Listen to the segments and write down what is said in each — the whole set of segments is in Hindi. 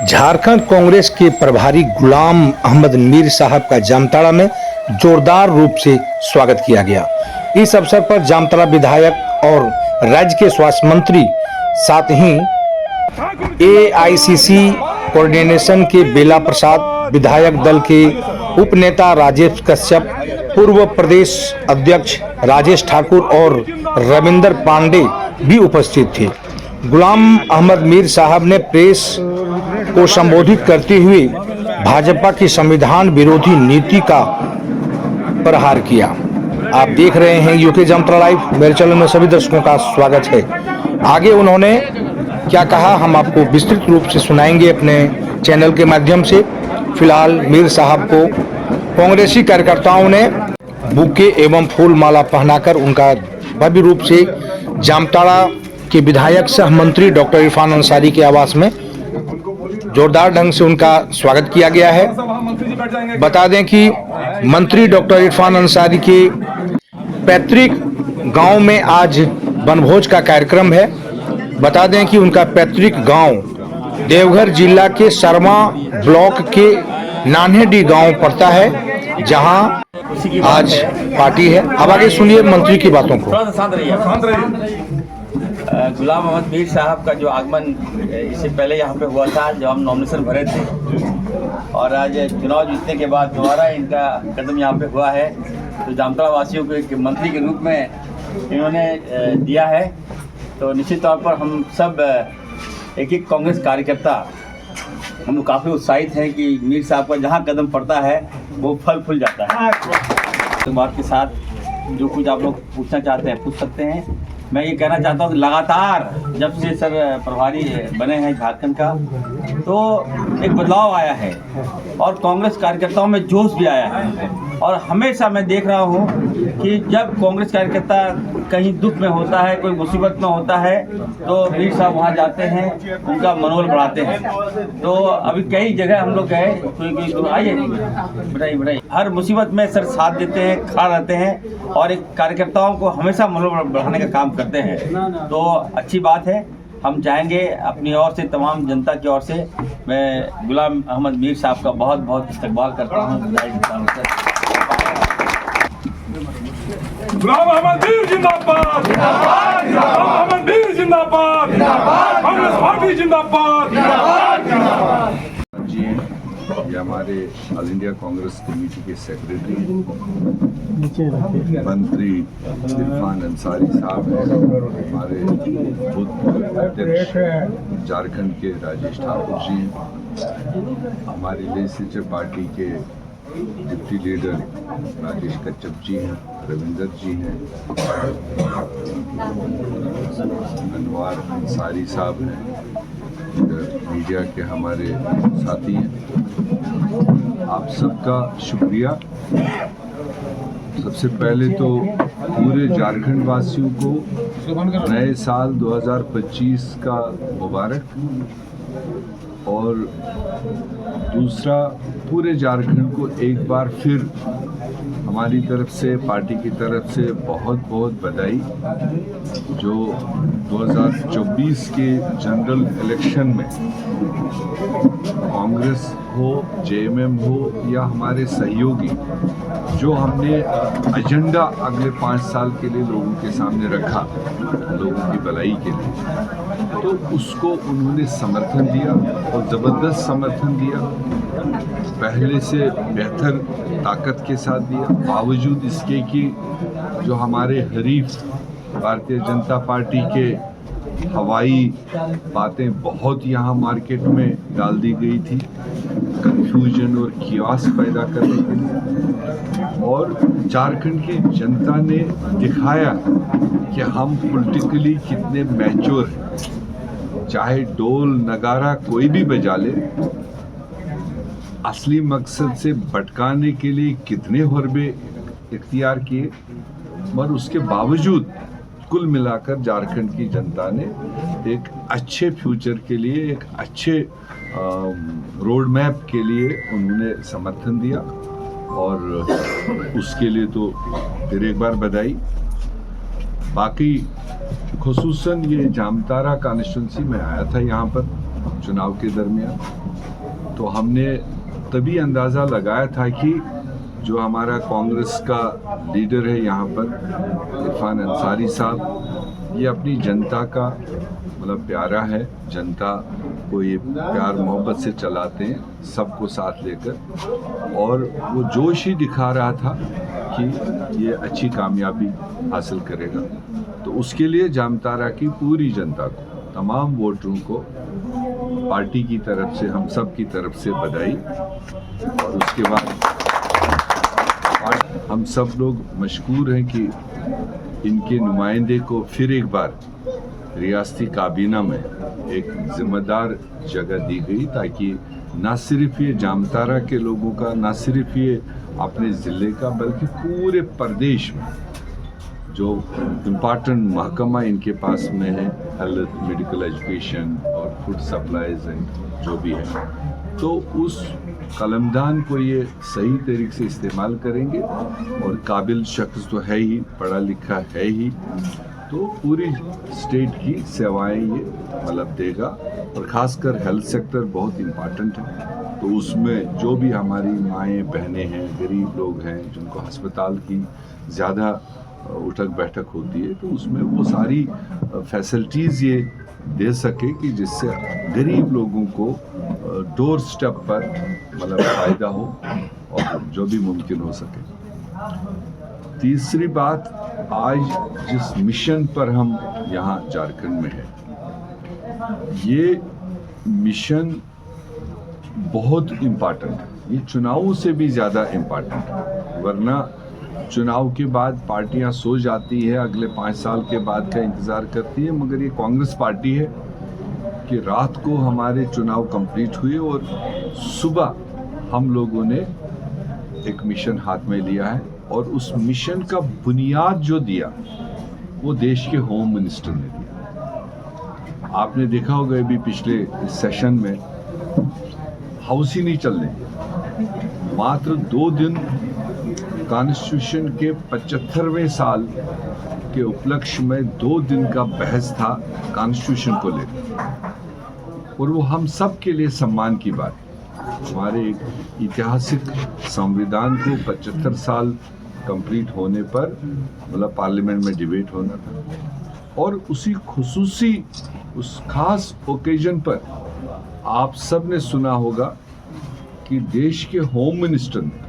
झारखंड कांग्रेस के प्रभारी गुलाम अहमद मीर साहब का जामताड़ा में जोरदार रूप से स्वागत किया गया। इस अवसर पर जामताड़ा विधायक और राज्य के स्वास्थ्य मंत्री, साथ ही एआईसीसी कोऑर्डिनेशन के बेला प्रसाद, विधायक दल के उपनेता राजेश कश्यप, पूर्व प्रदेश अध्यक्ष राजेश ठाकुर और रविंदर पांडे भी उपस्थित थे। गुलाम अहमद मीर साहब ने प्रेस को संबोधित करते हुए भाजपा की संविधान विरोधी नीति का प्रहार किया। आप देख रहे हैं यूके जामताड़ा लाइव। मेरे चैनल में सभी दर्शकों का स्वागत है। आगे उन्होंने क्या कहा हम आपको विस्तृत रूप से सुनाएंगे अपने चैनल के माध्यम से। फिलहाल मीर साहब को कांग्रेसी कार्यकर्ताओं ने बुके एवं फूल माला पहनाकर उनका भव्य रूप से जामताड़ा के विधायक सह मंत्री डॉक्टर इरफान अंसारी के आवास में जोरदार ढंग से उनका स्वागत किया गया है। बता दें कि मंत्री डॉक्टर इरफान अंसारी के पैतृक गांव में आज वनभोज का कार्यक्रम है। बता दें कि उनका पैतृक गांव देवघर जिला के शर्मा ब्लॉक के नान्हेडी गांव पड़ता है, जहां आज पार्टी है। अब आगे सुनिए मंत्री की बातों को। गुलाम अहमद मीर साहब का जो आगमन इससे पहले यहाँ पे हुआ था, जब हम नॉमिनेशन भरे थे, और आज चुनाव जीतने के बाद दोबारा इनका कदम यहाँ पे हुआ है, तो जामताड़ा वासियों को एक मंत्री के रूप में इन्होंने दिया है। तो निश्चित तौर पर हम सब एक एक कांग्रेस कार्यकर्ता हम लोग काफ़ी उत्साहित हैं कि मीर साहब का जहाँ कदम पड़ता है वो फल फूल जाता है। तो बात के साथ जो कुछ आप लोग पूछना चाहते हैं पूछ सकते हैं। मैं ये कहना चाहता हूँ कि लगातार जब से सर प्रभारी बने हैं झारखंड का, तो एक बदलाव आया है और कांग्रेस कार्यकर्ताओं में जोश भी आया है। और हमेशा मैं देख रहा हूँ कि जब कांग्रेस कार्यकर्ता कहीं दुख में होता है, कोई मुसीबत में होता है, तो मीर साहब वहाँ जाते हैं, उनका मनोबल बढ़ाते हैं। तो अभी कई जगह हम लोग गए, कोई आइए बढ़ाइए, हर मुसीबत में सर साथ देते हैं, खड़ा रहते हैं और एक कार्यकर्ताओं को हमेशा मनोबल बढ़ाने का काम करते हैं। तो अच्छी बात है। हम चाहेंगे अपनी ओर से, तमाम जनता की ओर से, मैं गुलाम अहमद मीर साहब का बहुत बहुत इस्तकबाल करता हूँ। गुलाम अहमद मीर जिंदाबाद, गुलाम अहमद मीर जिंदाबाद, कांग्रेस पार्टी जिंदाबाद। जी ये हमारे ऑल इंडिया कांग्रेस कमेटी के सेक्रेटरी मंत्री इरफान अंसारी साहब हैं, हमारे बूथ अध्यक्ष झारखंड के राजेश ठाकुर जी हैं, हमारी लेजिस्लेचर पार्टी के डिप्टी लीडर राजेश कश्यप जी हैं, रविंदर जी हैं, अनवार अंसारी साहब हैं, मीडिया के हमारे साथी हैं। आप सबका शुक्रिया। सबसे पहले तो पूरे झारखंड वासियों को नए साल 2025 का मुबारक, और दूसरा पूरे झारखंड को एक बार फिर हमारी तरफ से, पार्टी की तरफ से बहुत बहुत बधाई। जो 2024 के जनरल इलेक्शन में कांग्रेस हो, जेएमएम हो या हमारे सहयोगी, जो हमने एजेंडा अगले 5 साल के लिए लोगों के सामने रखा, लोगों की भलाई के लिए, तो उसको उन्होंने समर्थन दिया और ज़बरदस्त समर्थन दिया, पहले से बेहतर ताकत के साथ दिया। बावजूद इसके कि जो हमारे हरीफ भारतीय जनता पार्टी के हवाई बातें बहुत यहाँ मार्केट में डाल दी गई थी, कंफ्यूजन और कियास पैदा करने के लिए, और झारखंड की जनता ने दिखाया कि हम पॉलिटिकली कितने मैच्योर हैं। चाहे डोल नगारा कोई भी बजा ले, असली मकसद से भटकाने के लिए कितने हरबे इख्तियार किए, मगर उसके बावजूद कुल मिलाकर झारखंड की जनता ने एक अच्छे फ्यूचर के लिए, एक अच्छे रोड मैप के लिए उन्होंने समर्थन दिया, और उसके लिए तो फिर एक बार बधाई। बाकी खुसूसन ये जामताड़ा कॉन्स्टिट्यूंसी में आया था यहाँ पर, चुनाव के दरमियान, तो हमने तभी अंदाज़ा लगाया था कि जो हमारा कांग्रेस का लीडर है यहाँ पर इरफान अंसारी साहब, ये अपनी जनता का मतलब प्यारा है, जनता को ये प्यार मोहब्बत से चलाते हैं, सबको साथ लेकर, और वो जोश ही दिखा रहा था कि ये अच्छी कामयाबी हासिल करेगा। तो उसके लिए जामतारा की पूरी जनता को, तमाम वोटरों को पार्टी की तरफ से, हम सब की तरफ से बधाई। और उसके बाद हम सब लोग मशकूर हैं कि इनके नुमाइंदे को फिर एक बार रियासती काबीना में एक जिम्मेदार जगह दी गई, ताकि न सिर्फ ये जामतारा के लोगों का, न सिर्फ ये अपने ज़िले का, बल्कि पूरे प्रदेश में जो इम्पॉर्टेंट महकमा इनके पास में है, हेल्थ, मेडिकल एजुकेशन और फूड सप्लाईज हैं, जो भी है, तो उस कलमदान को ये सही तरीके से इस्तेमाल करेंगे। और काबिल शख्स तो है ही, पढ़ा लिखा है ही, तो पूरी स्टेट की सेवाएं ये मतलब देगा। और ख़ासकर हेल्थ सेक्टर बहुत इम्पॉर्टेंट है, तो उसमें जो भी हमारी माएँ बहनें हैं, गरीब लोग हैं, जिनको अस्पताल की ज़्यादा उठक बैठक होती है, तो उसमें वो सारी फैसिलिटीज़ ये दे सके कि जिससे गरीब लोगों को डोर स्टेप पर मतलब फ़ायदा हो और जो भी मुमकिन हो सके। तीसरी बात, आज जिस मिशन पर हम यहाँ झारखंड में हैं, ये मिशन बहुत इम्पॉर्टेंट है, ये चुनावों से भी ज़्यादा इम्पॉर्टेंट है। वरना चुनाव के बाद पार्टियां सो जाती है, अगले 5 साल के बाद का इंतज़ार करती है, मगर ये कांग्रेस पार्टी है कि रात को हमारे चुनाव कंप्लीट हुए और सुबह हम लोगों ने एक मिशन हाथ में लिया है। और उस मिशन का बुनियाद जो दिया वो देश के होम मिनिस्टर ने दिया। आपने देखा होगा अभी पिछले सेशन में हाउस ही नहीं चलने दिया। मात्र 2 दिन कॉन्स्टिट्यूशन के 75वें साल के उपलक्ष्य में 2 दिन का बहस था कॉन्स्टिट्यूशन को लेकर, और वो हम सब के लिए सम्मान की बात है। हमारे एक ऐतिहासिक संविधान को 75 साल कंप्लीट होने पर मतलब पार्लियामेंट में डिबेट होना था, और उसी खुसूसी उस खास ओकेजन पर आप सब ने सुना होगा कि देश के होम मिनिस्टर ने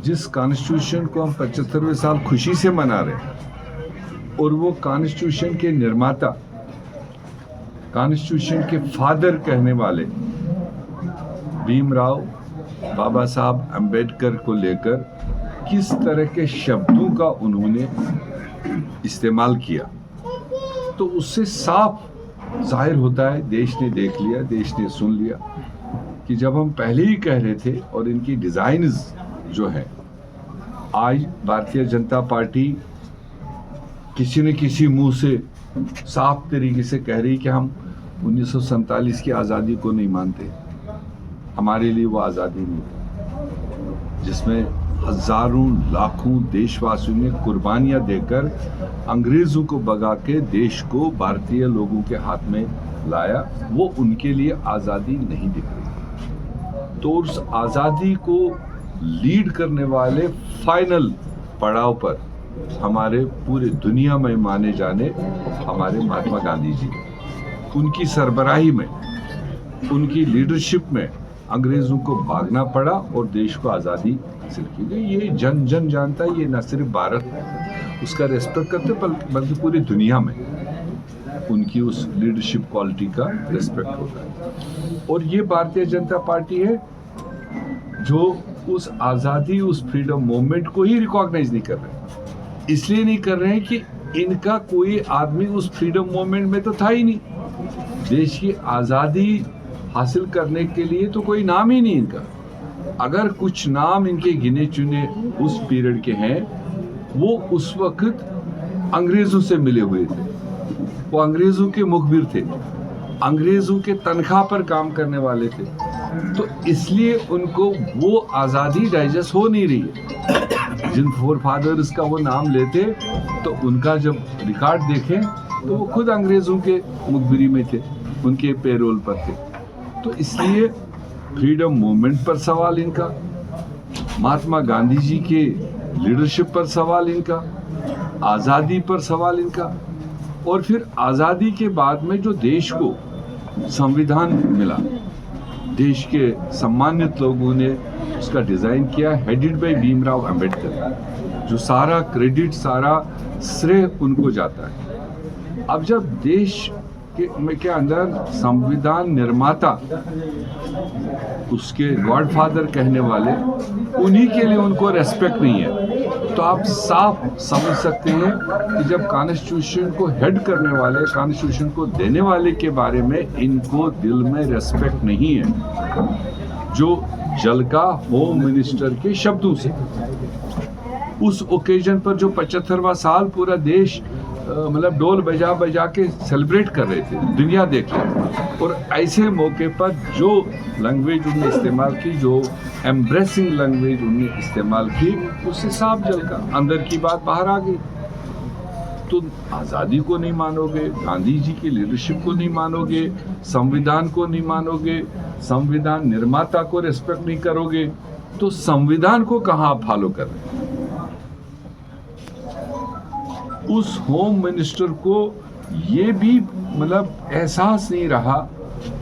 जिस कॉन्स्टिट्यूशन को हम 75वें साल खुशी से मना रहे हैं, और वो कॉन्स्टिट्यूशन के निर्माता, कॉन्स्टिट्यूशन के फादर कहने वाले भीमराव बाबा साहब अम्बेडकर को लेकर किस तरह के शब्दों का उन्होंने इस्तेमाल किया, तो उससे साफ जाहिर होता है, देश ने देख लिया, देश ने सुन लिया कि जब हम पहले ही कह रहे थे, और इनकी डिज़ाइन्स जो है, आज भारतीय जनता पार्टी किसी न किसी मुंह से साफ तरीके से कह रही कि हम 1947 की आज़ादी को नहीं मानते। हमारे लिए वो आज़ादी नहीं थी जिसमें हजारों लाखों देशवासियों ने कुर्बानियां देकर अंग्रेज़ों को भगा के देश को भारतीय लोगों के हाथ में लाया, वो उनके लिए आज़ादी नहीं दिख रही। तो उस आज़ादी को लीड करने वाले फाइनल पड़ाव पर हमारे पूरे दुनिया में माने जाने हमारे महात्मा गांधी जी, उनकी सरबराही में, उनकी लीडरशिप में अंग्रेज़ों को भागना पड़ा और देश को आज़ादी हासिल की गई। ये जन जन जानता है, ये न सिर्फ भारत उसका रेस्पेक्ट करते बल्कि पूरी दुनिया में उनकी उस लीडरशिप क्वालिटी का रेस्पेक्ट होता है। और ये भारतीय जनता पार्टी है जो उस आज़ादी, उस फ्रीडम मूवमेंट को ही रिकॉग्नाइज नहीं कर रहे। इसलिए नहीं कर रहे हैं कि इनका कोई आदमी उस फ्रीडम मूवमेंट में तो था ही नहीं। देश की आज़ादी हासिल करने के लिए तो कोई नाम ही नहीं इनका। अगर कुछ नाम इनके गिने चुने उस पीरियड के हैं, वो उस वक्त अंग्रेज़ों से मिले हुए थे, वो अंग्रेज़ों के मुखबिर थे, अंग्रेज़ों के तनख्वाह पर काम करने वाले थे। तो इसलिए उनको वो आज़ादी डाइजेस्ट हो नहीं रही है। जिन फोर फादर्स का वो नाम लेते तो उनका जब रिकॉर्ड देखें तो वो खुद अंग्रेज़ों के मुखबिरी में थे। उनके पेरोल पर थे। तो इसलिए फ्रीडम मूवमेंट पर सवाल इनका, महात्मा गांधी जी के लीडरशिप पर सवाल इनका, आज़ादी पर सवाल इनका, और फिर आज़ादी के बाद में जो देश को संविधान मिला, देश के सम्मानित लोगों ने उसका डिज़ाइन किया, हेडेड बाय भीमराव अंबेडकर, जो सारा क्रेडिट, सारा श्रेय उनको जाता है। अब जब देश के अंदर संविधान निर्माता, उसके गॉडफादर कहने वाले, उन्हीं के लिए उनको रेस्पेक्ट नहीं है, तो आप साफ समझ सकते हैं कि जब कॉन्स्टिट्यूशन को हेड करने वाले, कॉन्स्टिट्यूशन को देने वाले के बारे में इनको दिल में रेस्पेक्ट नहीं है, जो झलका होम मिनिस्टर के शब्दों से। उस ओकेजन पर जो 75वां साल पूरा देश मतलब ढोल बजा बजा के सेलिब्रेट कर रहे थे, दुनिया देख रही, और ऐसे मौके पर जो लैंग्वेज उन्होंने इस्तेमाल की, जो एम्ब्रेसिंग लैंग्वेज उन्होंने इस्तेमाल की, उससे साफ झलका, अंदर की बात बाहर आ गई। तो आज़ादी को नहीं मानोगे, गांधी जी की लीडरशिप को नहीं मानोगे, संविधान को नहीं मानोगे, संविधान निर्माता को रेस्पेक्ट नहीं करोगे, तो संविधान को कहाँ आप फॉलो कर रहे हैं? उस होम मिनिस्टर को ये भी मतलब एहसास नहीं रहा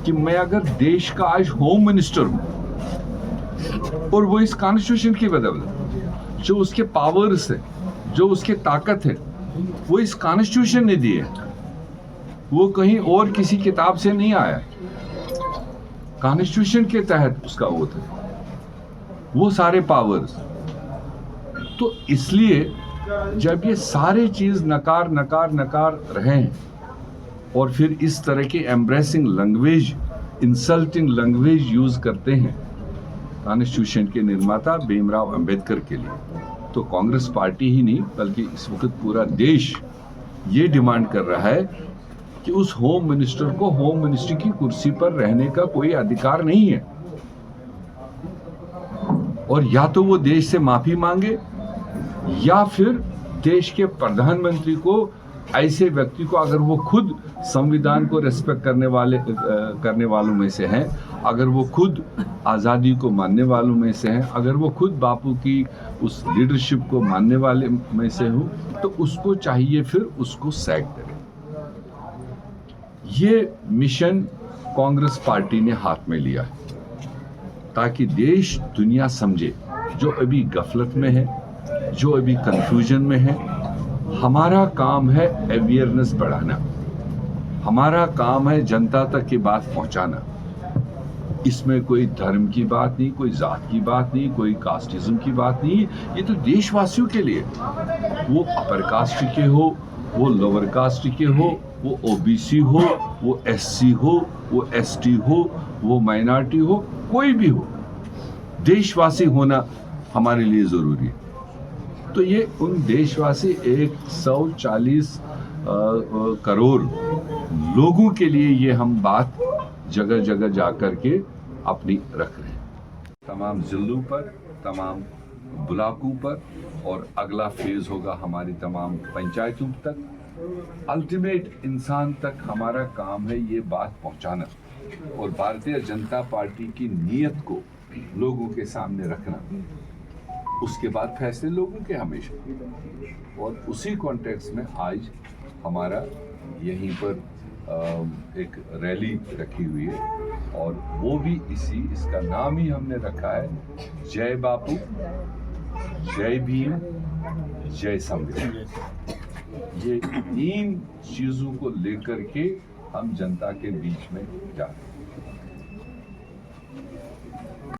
कि मैं अगर देश का आज होम मिनिस्टर हूं, और वो इस कॉन्स्टिट्यूशन की बदौलत, जो उसके पावर्स है, जो उसके ताकत है, वो इस कॉन्स्टिट्यूशन ने दिए, वो कहीं और किसी किताब से नहीं आया, कॉन्स्टिट्यूशन के तहत उसका वो था, वो सारे पावर्स। तो इसलिए जब ये सारे चीज नकार नकार नकार रहे हैं, और फिर इस तरह की embarrassing language, insulting language use करते हैं कॉन्स्टिट्यूशन के निर्माता भीमराव अंबेडकर के लिए, तो कांग्रेस पार्टी ही नहीं बल्कि इस वक्त पूरा देश ये डिमांड कर रहा है कि उस होम मिनिस्टर को होम मिनिस्ट्री की कुर्सी पर रहने का कोई अधिकार नहीं है, और या तो वो देश से माफी मांगे, या फिर देश के प्रधानमंत्री को, ऐसे व्यक्ति को, अगर वो खुद संविधान को रेस्पेक्ट करने वालों में से हैं, अगर वो खुद आज़ादी को मानने वालों में से हैं, अगर वो खुद बापू की उस लीडरशिप को मानने वाले में से हो, तो उसको चाहिए फिर उसको सैक करें। ये मिशन कांग्रेस पार्टी ने हाथ में लिया है, ताकि देश दुनिया समझे, जो अभी गफलत में है, जो अभी कंफ्यूजन में है। हमारा काम है अवेयरनेस बढ़ाना, हमारा काम है जनता तक की बात पहुंचाना। इसमें कोई धर्म की बात नहीं, कोई जात की बात नहीं, कोई कास्टिज्म की बात नहीं, ये तो देशवासियों के लिए, वो अपर कास्ट के हो, वो लोअर कास्ट के हो, वो ओबीसी हो, वो एससी हो, वो एसटी हो, वो माइनॉरिटी हो, कोई भी हो, देशवासी होना हमारे लिए जरूरी है। तो ये उन देशवासी 140 करोड़ लोगों के लिए ये हम बात जगह जगह जा कर के अपनी रख रहे हैं, तमाम जिलों पर, तमाम ब्लॉकों पर, और अगला फेज होगा हमारी तमाम पंचायतों तक। अल्टीमेट इंसान तक हमारा काम है ये बात पहुंचाना, और भारतीय जनता पार्टी की नीयत को लोगों के सामने रखना। उसके बाद फैसले लोगों के हमेशा, और उसी कॉन्टेक्स्ट में आज हमारा यहीं पर एक रैली रखी हुई है, और वो भी इसका नाम ही हमने रखा है जय बापू, जय भीम, जय संविधान। ये 3 चीजों को लेकर के हम जनता के बीच में जा रहे हैं।